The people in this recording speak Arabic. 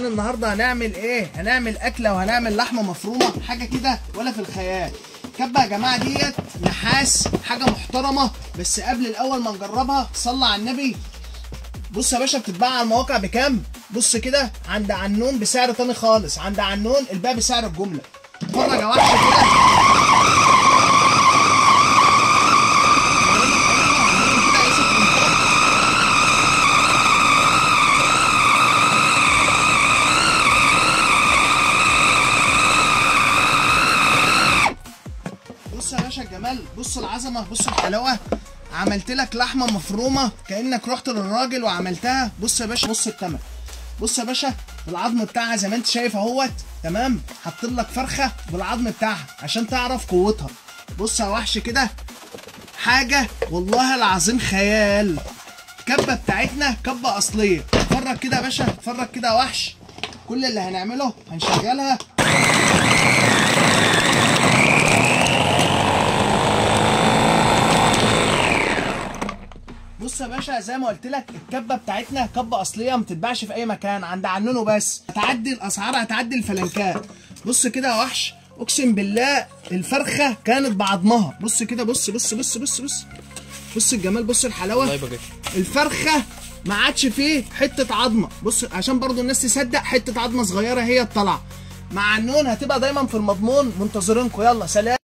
النهارده هنعمل ايه؟ هنعمل اكله وهنعمل لحمه مفرومه، حاجه كده ولا في الخيال. كبه يا جماعه ديت نحاس، حاجه محترمه. بس قبل الاول ما نجربها صلى على النبي. بص يا باشا، بتتباع على المواقع بكام؟ بص كده، عند عنون بسعر تاني خالص، عند عنون البيع بسعر الجمله. اتفرج يا وحش كده. بص يا باشا الجمال، بص العظمه، بص الحلاوه. عملت لك لحمه مفرومه كانك رحت للراجل وعملتها. بص يا باشا، بص التمن. بص يا باشا العظم بتاعها زي ما انت شايف اهوت، تمام. حاطط لك فرخه بالعظم بتاعها عشان تعرف قوتها. بص يا وحش كده، حاجه والله العظيم خيال. الكبه بتاعتنا كبه اصليه. اتفرج كده يا باشا، اتفرج كده يا وحش. كل اللي هنعمله هنشغلها. بص يا باشا، زي ما قلت لك الكبه بتاعتنا كبه اصليه، ما بتتباعش في اي مكان، عند عنونه بس. هتعدي الاسعار، هتعدي الفلنكات. بص كده يا وحش، اقسم بالله الفرخه كانت بعضمها. بص كده، بص بص بص بص بص بص الجمال، بص الحلاوه. الفرخه ما عادش فيه حته عظمه. بص عشان برضو الناس تصدق، حته عظمه صغيره هي الطلعه. مع عنون هتبقى دايما في المضمون. منتظرينكم، يلا سلام.